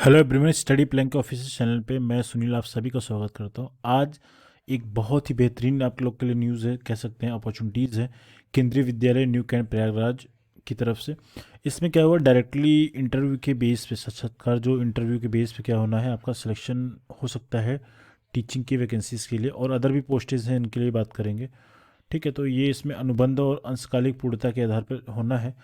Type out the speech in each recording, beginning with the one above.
Hello everyone, study plan के official channel पे मैं सुनील आप सभी का स्वागत करता हूँ। आज एक बहुत ही बेहतरीन आप लोग के लिए न्यूज़ है, कह सकते हैं अपॉर्चुनिटीज़ है। केंद्रीय विद्यालय न्यू कैंट प्रयागराज की तरफ से इसमें क्या हुआ, डायरेक्टली इंटरव्यू के बेस पे साक्षात्कार, जो इंटरव्यू के बेस पे क्या होना है, आपका सिलेक्शन हो सकता है टीचिंग की वैकेंसीज के लिए, और अदर भी पोस्टेज हैं, इनके लिए बात करेंगे। ठीक है, तो ये इसमें अनुबंध और अंशकालिक पूर्णता के आधार पर होना है।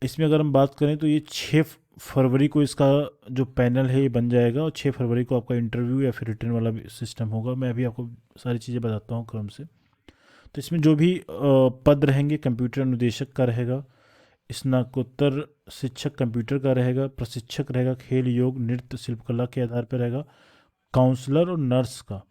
इसमें अगर हम बात करें तो ये 6 फरवरी को इसका जो पैनल है ये बन जाएगा, और 6 फरवरी को आपका इंटरव्यू या फिर रिटर्न वाला भी सिस्टम होगा। मैं अभी आपको सारी चीज़ें बताता हूँ क्रम से। तो इसमें जो भी पद रहेंगे, कंप्यूटर अनुदेशक का रहेगा, स्नातकोत्तर शिक्षक कंप्यूटर का रहेगा, प्रशिक्षक रहेगा खेल योग नृत्य शिल्पकला के आधार पर रहेगा, काउंसलर और नर्स का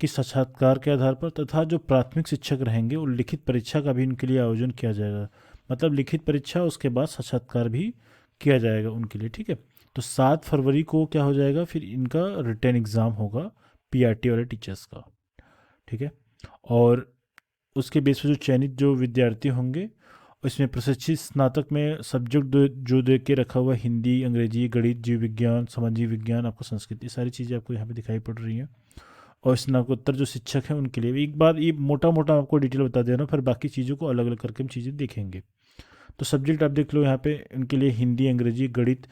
कि साक्षात्कार के आधार पर, तथा जो प्राथमिक शिक्षक रहेंगे वो लिखित परीक्षा का भी इनके लिए आयोजन किया जाएगा। मतलब लिखित परीक्षा उसके बाद साक्षात्कार भी किया जाएगा उनके लिए। ठीक है, तो 7 फरवरी को क्या हो जाएगा, फिर इनका रिटर्न एग्ज़ाम होगा पीआरटी वाले टीचर्स का। ठीक है, और उसके बेस पर जो चयनित जो विद्यार्थी होंगे, इसमें प्रशिक्षित स्नातक में सब्जेक्ट जो दे के रखा हुआ है, हिंदी, अंग्रेजी, गणित, जीव विज्ञान, सामाजिक विज्ञान, आपको संस्कृत, ये सारी चीज़ें आपको यहाँ पे दिखाई पड़ रही हैं। और स्नातकोत्तर जो शिक्षक हैं उनके लिए भी एक बार ये मोटा मोटा आपको डिटेल बता दे रहा हूँ, फिर बाकी चीज़ों को अलग अलग करके हम चीज़ें देखेंगे। तो सब्जेक्ट आप देख लो यहाँ पे, उनके लिए हिंदी, अंग्रेजी, गणित,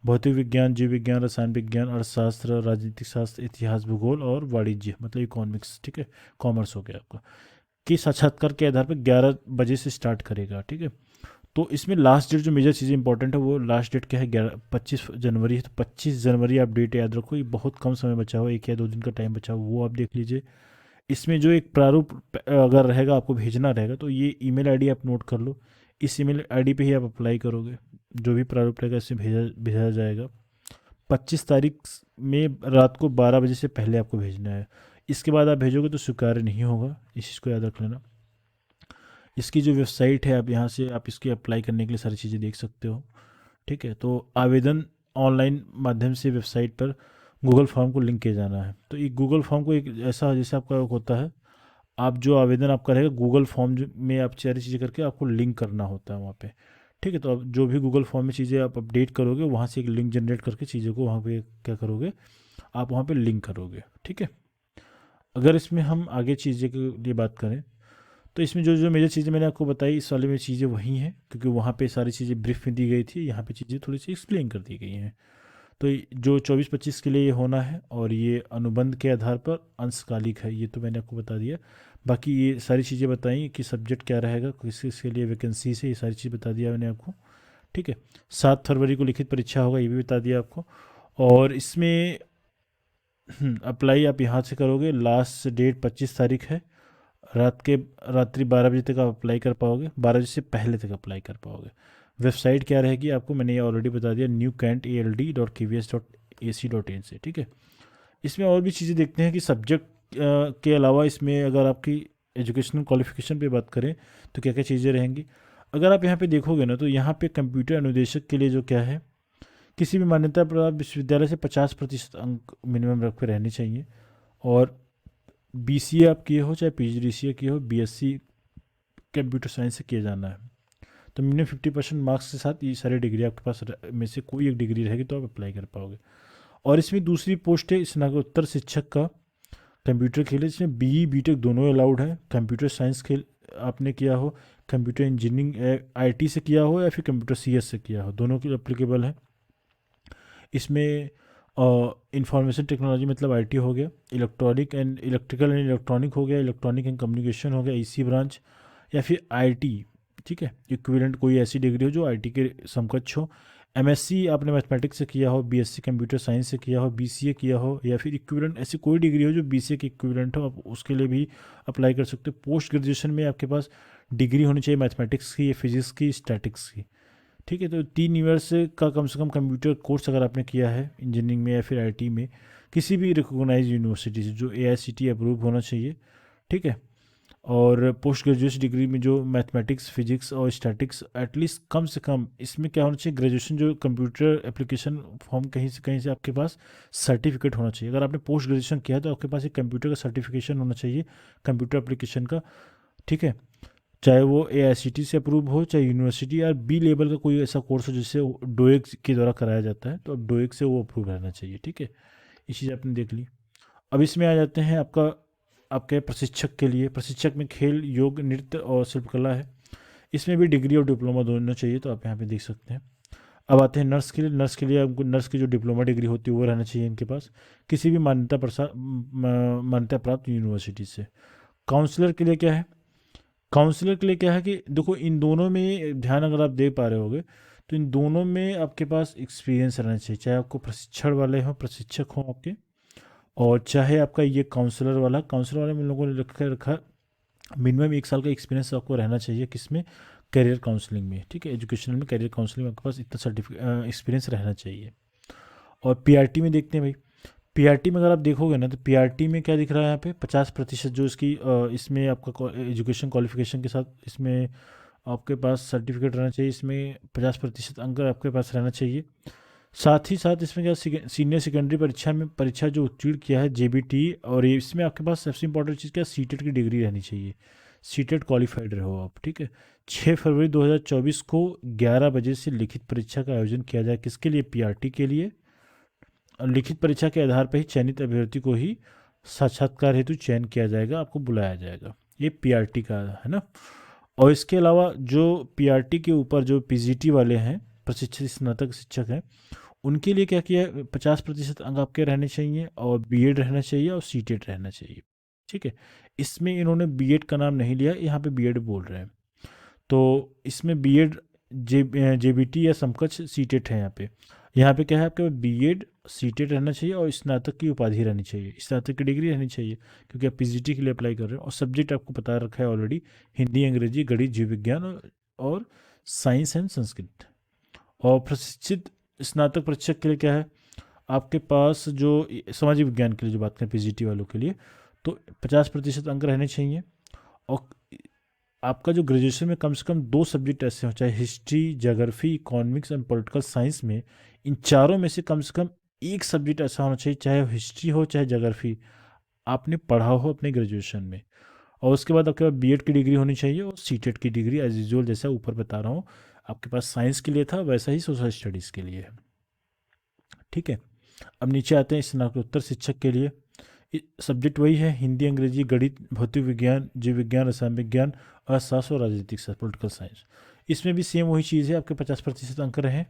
भौतिक विज्ञान, जीव विज्ञान, रसायन विज्ञान, अर्थशास्त्र, राजनीतिक शास्त्र, इतिहास, भूगोल और वाणिज्य, मतलब इकोनॉमिक्स। ठीक है, कॉमर्स हो गया आपका, कि साक्षात्कार के आधार पर 11 बजे से स्टार्ट करेगा। ठीक है, तो इसमें लास्ट डेट जो मेजर चीज़ें इंपॉर्टेंट है, वो लास्ट डेट क्या है, 25 जनवरी है। तो 25 जनवरी आप डेट याद रखो, ये बहुत कम समय बचा हुआ, 1 या 2 दिन का टाइम बचा हुआ, वो आप देख लीजिए। इसमें जो एक प्रारूप अगर रहेगा आपको भेजना रहेगा, तो ये ईमेल आईडी आप नोट कर लो। इस ईमेल आईडी पे ही आप अप्लाई करोगे, जो भी प्रारूप रहेगा इससे भेजा भेजा जाएगा। 25 तारीख में रात को 12 बजे से पहले आपको भेजना है। इसके बाद आप भेजोगे तो स्वीकार्य नहीं होगा, इस चीज़ को याद रख लेना। इसकी जो वेबसाइट है, आप यहाँ से आप इसकी अप्लाई करने के लिए सारी चीज़ें देख सकते हो। ठीक है, तो आवेदन ऑनलाइन माध्यम से वेबसाइट पर गूगल फॉर्म को लिंक किया जाना है। तो ये गूगल फॉर्म को एक ऐसा जैसे आपका होता है, आप जो आवेदन आपका रहेगा गूगल फॉर्म में आप सारी चीज़ें करके आपको लिंक करना होता है वहाँ पे। ठीक है, तो आप जो भी गूगल फॉर्म में चीज़ें आप अपडेट करोगे, वहाँ से एक लिंक जनरेट करके चीज़ों को वहाँ पे क्या करोगे, आप वहाँ पे लिंक करोगे। ठीक है, अगर इसमें हम आगे चीज़ें के लिए बात करें, तो इसमें जो जो मेजर चीज़ें मैंने आपको बताई, इस वाले में चीज़ें वही हैं, क्योंकि वहाँ पे सारी चीज़ें ब्रीफ में दी गई थी, यहाँ पे चीज़ें थोड़ी सी एक्सप्लेन कर दी गई हैं। तो जो 24-25 के लिए ये होना है, और ये अनुबंध के आधार पर अंशकालिक है, ये तो मैंने आपको बता दिया। बाकी ये सारी चीज़ें बताई कि सब्जेक्ट क्या रहेगा, किस किस के लिए वैकेंसी है, ये सारी चीज़ बता दिया मैंने आपको। ठीक है, 7 फरवरी को लिखित परीक्षा होगा, ये भी बता दिया आपको। और इसमें अप्लाई आप यहाँ से करोगे, लास्ट डेट 25 तारीख है। रात्रि 12 बजे तक आप अप्लाई कर पाओगे, 12 बजे से पहले तक अप्लाई कर पाओगे। वेबसाइट क्या रहेगी आपको मैंने ये ऑलरेडी बता दिया, newcantald.kvs.ac.in से। ठीक है, इसमें और भी चीज़ें देखते हैं कि सब्जेक्ट के अलावा इसमें अगर आपकी एजुकेशनल क्वालिफिकेशन पे बात करें तो क्या क्या चीज़ें रहेंगी। अगर आप यहाँ पे देखोगे ना, तो यहाँ पे कंप्यूटर अनुदेशक के लिए जो क्या है, किसी भी मान्यता प्राप्त विश्वविद्यालय से 50% अंक मिनिमम रख के रहने चाहिए। और बीसीए आप किए हो, चाहे पीजीडीसीए किए हो, बीएससी कंप्यूटर साइंस से किए जाना है। तो मिनिमम 50% मार्क्स के साथ ये सारी डिग्री आपके पास में से कोई एक डिग्री रहेगी तो आप अप्लाई कर पाओगे। और इसमें दूसरी पोस्ट है स्नातकोत्तर शिक्षक का कंप्यूटर के लिए, जिसमें बीई बीटेक दोनों अलाउड है। कंप्यूटर साइंस के आपने किया हो, कंप्यूटर इंजीनियरिंग आईटी से किया हो, या फिर कंप्यूटर सीएस से किया हो, दोनों के लिए अप्लीकेबल है। इसमें इंफॉर्मेशन टेक्नोलॉजी मतलब आईटी हो गया, electronic and electrical and electronic हो गया, इलेक्ट्रॉनिक एंड कम्युनिकेशन हो गया, ईसी ब्रांच, या फिर आईटी। ठीक है, इक्विवेलेंट कोई ऐसी डिग्री हो जो आईटी के समकक्ष हो। एमएससी आपने मैथमेटिक्स से किया हो, बीएससी कंप्यूटर साइंस से किया हो, बीसीए किया हो, या फिर इक्विवेलेंट ऐसी कोई डिग्री हो जो बीसीए के इक्विवेलेंट हो, आप उसके लिए भी अप्लाई कर सकते हो। पोस्ट ग्रेजुएशन में आपके पास डिग्री होनी चाहिए मैथमेटिक्स की या फिजिक्स की, स्टैटिक्स की। ठीक है, तो 3 ईयर्स का कम से कम कंप्यूटर कोर्स अगर आपने किया है इंजीनियरिंग में या फिर आईटी में, किसी भी रिकॉग्नाइज यूनिवर्सिटी से, जो एआईसीटी अप्रूव होना चाहिए। ठीक है, और पोस्ट ग्रेजुएशन डिग्री में जो मैथमेटिक्स, फिजिक्स और स्टैटिक्स, एटलीस्ट कम से कम इसमें क्या होना चाहिए, ग्रेजुएशन जो कंप्यूटर एप्लीकेशन फॉर्म कहीं से आपके पास सर्टिफिकेट होना चाहिए। अगर आपने पोस्ट ग्रेजुएशन किया है तो आपके पास एक कंप्यूटर का सर्टिफिकेशन होना चाहिए, कंप्यूटर एप्लीकेशन का। ठीक है, चाहे वो AICTE से अप्रूव हो, चाहे यूनिवर्सिटी या बी लेवल का कोई ऐसा कोर्स हो जिससे डोएक के द्वारा कराया जाता है, तो अब डोएक से वो अप्रूव रहना चाहिए। ठीक है, ये चीज़ आपने देख ली। अब इसमें आ जाते हैं आपके प्रशिक्षक के लिए। प्रशिक्षक में खेल, योग, नृत्य और शिल्पकला है। इसमें भी डिग्री और डिप्लोमा दोनों चाहिए, तो आप यहाँ पे देख सकते हैं। अब आते हैं नर्स के लिए। नर्स के लिए आपको नर्स की जो डिप्लोमा डिग्री होती है वो रहना चाहिए इनके पास, किसी भी मान्यता प्राप्त यूनिवर्सिटी से। काउंसलर के लिए क्या है? काउंसलर के लिए क्या है कि देखो, इन दोनों में ध्यान अगर आप दे पा रहे होगे, तो इन दोनों में आपके पास एक्सपीरियंस रहना चाहिए, चाहे आपको प्रशिक्षण वाले हों, प्रशिक्षक हों आपके, और चाहे आपका ये काउंसलर वाले में लोगों ने रखा मिनिमम 1 साल का एक्सपीरियंस आपको रहना चाहिए, किसमें? करियर काउंसलिंग में। ठीक है, एजुकेशनल में करियर काउंसलिंग में आपके पास इतना एक्सपीरियंस रहना चाहिए। और पीआरटी में देखते हैं भाई। पीआरटी में अगर आप देखोगे ना, तो पीआरटी में क्या दिख रहा है यहाँ पे? 50% जो इसकी इसमें आपका एजुकेशन क्वालिफिकेशन के साथ इसमें आपके पास सर्टिफिकेट रहना चाहिए। इसमें 50% अंक आपके पास रहना चाहिए। साथ ही साथ इसमें क्या, सीनियर सेकेंडरी परीक्षा जो उत्तीर्ण किया है, जेबीटी, और इसमें आपके पास सबसे इंपॉर्टेंट चीज़ क्या, सीटेट की डिग्री रहनी चाहिए। सीटेट क्वालिफाइड रहो आप। ठीक है। 6 फरवरी 2024 को 11 बजे से लिखित परीक्षा का आयोजन किया जाए। किसके लिए? पीआरटी के लिए। लिखित परीक्षा के आधार पर ही चयनित अभ्यर्थी को ही साक्षात्कार हेतु चयन किया जाएगा, आपको बुलाया जाएगा। ये पीआरटी का है ना। और इसके अलावा जो पीआरटी के ऊपर जो पीजीटी वाले हैं, प्रशिक्षित स्नातक शिक्षक हैं, उनके लिए क्या किया है? 50% अंक आपके रहने चाहिए, और बीएड रहना चाहिए, और सीटेट रहना चाहिए। ठीक है। इसमें इन्होंने बीएड का नाम नहीं लिया, यहाँ पे बीएड बोल रहे हैं। तो इसमें बीएड जेबीटी या समकक्ष सीटेट है यहाँ पे। यहाँ पे क्या है, आपके बीएड सीटेट रहना चाहिए, और स्नातक की उपाधि रहनी चाहिए, स्नातक की डिग्री रहनी चाहिए, क्योंकि आप पीजीटी के लिए अप्लाई कर रहे हो। और सब्जेक्ट आपको पता रखा है ऑलरेडी, हिंदी, अंग्रेजी, गणित, जीव विज्ञान और साइंस एंड संस्कृत। और प्रशिक्षित स्नातक परीक्षक के लिए क्या है, आपके पास जो सामाजिक विज्ञान के लिए जो बात करें पीजीटी वालों के लिए, तो 50% अंक रहने चाहिए। और आपका जो ग्रेजुएशन में कम से कम 2 सब्जेक्ट ऐसे हो, चाहे history, geography, economics and political science में, इन चारों में से कम एक सब्जेक्ट ऐसा होना चाहिए, चाहे हिस्ट्री हो चाहे ज्योग्राफी, आपने पढ़ा हो अपने ग्रेजुएशन में। और उसके बाद आपके पास बीएड की डिग्री होनी चाहिए, और सीटेट की डिग्री एज यूजुअल जैसा ऊपर बता रहा हूँ, आपके पास साइंस के लिए था वैसा ही सोशल स्टडीज़ के लिए है। ठीक है। अब नीचे आते हैं स्नातकोत्तर शिक्षक के लिए। सब्जेक्ट वही है, हिंदी, अंग्रेजी, गणित, भौतिक विज्ञान, जीव विज्ञान, रसायन विज्ञान, अर्थशास्त्र और राजनीतिक शास्त्र, पॉलिटिकल साइंस। इसमें भी सेम वही चीज़ है, आपके 50% अंक रहें,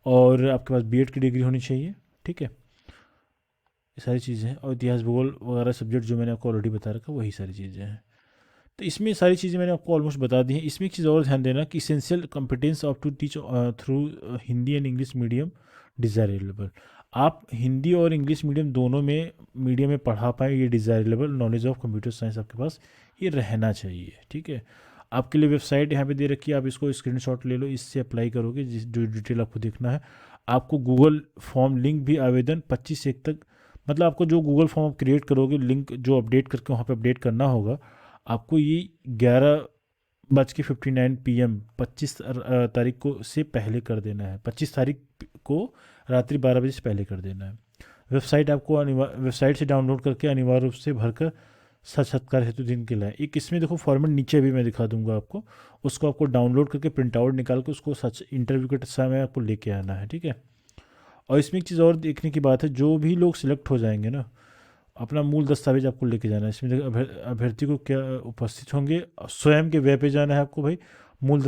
और आपके पास बीएड की डिग्री होनी चाहिए। ठीक है, ये सारी चीज़ें हैं। और इतिहास, भूगोल वगैरह सब्जेक्ट जो मैंने आपको ऑलरेडी बता रखा, वही सारी चीज़ें हैं। तो इसमें सारी चीज़ें मैंने आपको ऑलमोस्ट बता दी हैं। इसमें एक चीज़ और ध्यान देना कि essential competence of to teach through Hindi and English medium desirable. आप हिंदी और इंग्लिश मीडियम में पढ़ा पाएँ, ये desirable knowledge of computer science आपके पास ये रहना चाहिए। ठीक है। आपके लिए वेबसाइट यहाँ पे दे रखी है, आप इसको स्क्रीनशॉट ले लो, इससे अप्लाई करोगे जो डिटेल आपको देखना है। आपको गूगल फॉर्म लिंक भी आवेदन 25/1 तक, मतलब आपको जो गूगल फॉर्म आप क्रिएट करोगे, लिंक जो अपडेट करके वहाँ पे अपडेट करना होगा, आपको ये 11:59 PM 25 तारीख को से पहले कर देना है। 25 तारीख को रात्रि 12 बजे से पहले कर देना है। वेबसाइट से डाउनलोड करके अनिवार्य रूप से भरकर साक्षात्कार हेतु दिन के लाएँ। एक इसमें देखो फॉर्मेट नीचे भी मैं दिखा दूंगा आपको, उसको आपको डाउनलोड करके प्रिंट आउट निकाल के उसको सच इंटरव्यू के समय आपको लेके आना है। ठीक है। और इसमें एक चीज़ और देखने की बात है, जो भी लोग सिलेक्ट हो जाएंगे ना, अपना मूल दस्तावेज आपको लेके जाना है। इसमें देखो अभ्यर्थी को क्या उपस्थित होंगे, स्वयं के वेब पे जाना है आपको भाई, मूल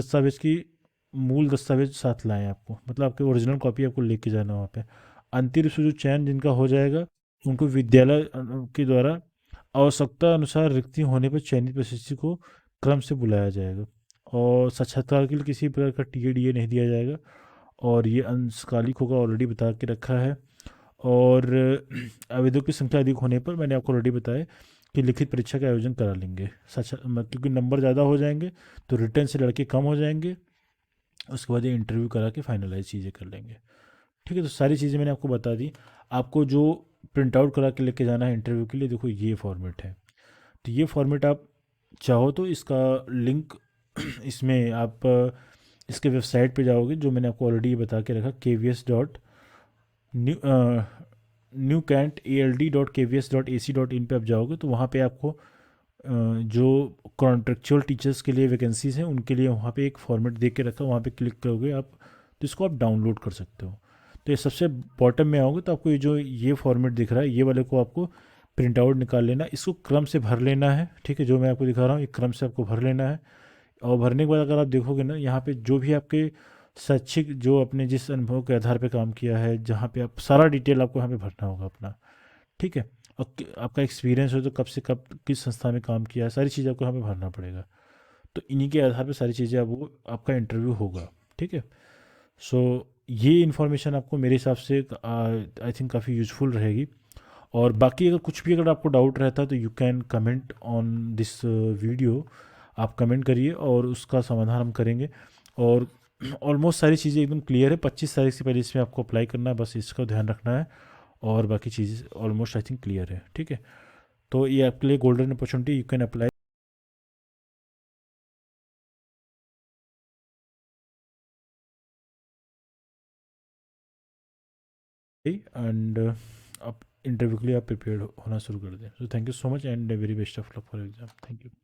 दस्तावेज साथ लाएं आपको, मतलब आपके ओरिजिनल कॉपी आपको लेके जाना वहाँ पे। अंतिम रूप से जो चयन जिनका हो जाएगा, उनको विद्यालय के द्वारा आवश्यकता अनुसार रिक्ति होने पर चयनित प्रशिक्षु को क्रम से बुलाया जाएगा। और साक्षात्कार के लिए किसी प्रकार का टीए नहीं दिया जाएगा, और ये अंशकालिक होगा, ऑलरेडी बता के रखा है। और आवेदकों की संख्या अधिक होने पर मैंने आपको ऑलरेडी बताया कि लिखित परीक्षा का आयोजन करा लेंगे। क्योंकि नंबर ज़्यादा हो जाएंगे तो रिटर्न से लड़के कम हो जाएंगे, उसके बाद ये इंटरव्यू करा के फाइनलाइज चीज़ें कर लेंगे। ठीक है, तो सारी चीज़ें मैंने आपको बता दी। आपको जो प्रिंट आउट करा के लेके जाना है इंटरव्यू के लिए, देखो ये फॉर्मेट है। तो ये फॉर्मेट आप चाहो तो इसका लिंक इसमें आप इसके वेबसाइट पे जाओगे, जो मैंने आपको ऑलरेडी बता के रखा, KVS.newcant.ald.kvs.ac.in पे आप जाओगे, तो वहाँ पे आपको जो कॉन्ट्रेक्चुअल टीचर्स के लिए वैकेंसीज़ हैं उनके लिए वहाँ पे एक फॉर्मेट दे के रखा है, वहाँ पे क्लिक करोगे आप तो इसको आप डाउनलोड कर सकते हो। तो ये सबसे बॉटम में आओगे तो आपको ये फॉर्मेट दिख रहा है, ये वाले को आपको प्रिंट आउट निकाल लेना, इसको क्रम से भर लेना है। ठीक है, जो मैं आपको दिखा रहा हूँ ये क्रम से आपको भर लेना है। और भरने के बाद अगर आप देखोगे ना, यहाँ पे जो भी आपके शैक्षिक, जो अपने जिस अनुभव के आधार पे काम किया है, जहाँ पे आप सारा डिटेल आपको यहाँ पे भरना होगा अपना। ठीक है, और आपका एक्सपीरियंस हो तो कब से कब किस संस्था में काम किया है, सारी चीज़ें आपको यहाँ पे भरना पड़ेगा। तो इन्हीं के आधार पे सारी चीज़ें अब वो आपका इंटरव्यू होगा। ठीक है, सो ये इन्फॉर्मेशन आपको मेरे हिसाब से आई थिंक काफ़ी यूज़फुल रहेगी। और बाकी अगर कुछ भी अगर आपको डाउट रहता है तो you can comment on this video, आप कमेंट करिए और उसका समाधान हम करेंगे। और ऑलमोस्ट सारी चीज़ें एकदम क्लियर है, 25 तारीख से पहले इसमें आपको अप्लाई करना है, बस इसका ध्यान रखना है। और बाकी चीज़ें ऑलमोस्ट आई थिंक क्लियर है। ठीक है, तो ये आपके लिए golden opportunity, you can apply and आप इंटरव्यू के लिए आप प्रिपेयर होना शुरू कर दें। So thank you so much and very best of luck for exam. Thank you.